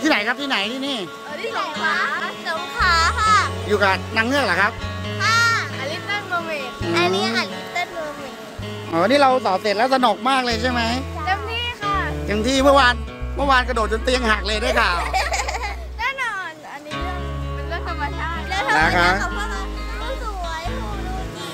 ที่ไหนครับที่ไหนที่นี่ที่สงขลาค่ะ อยู่กับนางเงือกเหรอครับค่ะอลิตเติ้ลเมอร์เมดอันนี้อลิตเติ้ลเมอร์เมดอ๋อนี่เราสอบเสร็จแล้วสนุกมากเลยใช่ไหมเต็มที่ค่ะเต็มที่เมื่อวานกระโดดจนเตียงหักเลยได้ข่าวแน่นอนอันนี้เป็นเรื่องธรรมชาตินะครับ ผู้สวยผู้ดูดี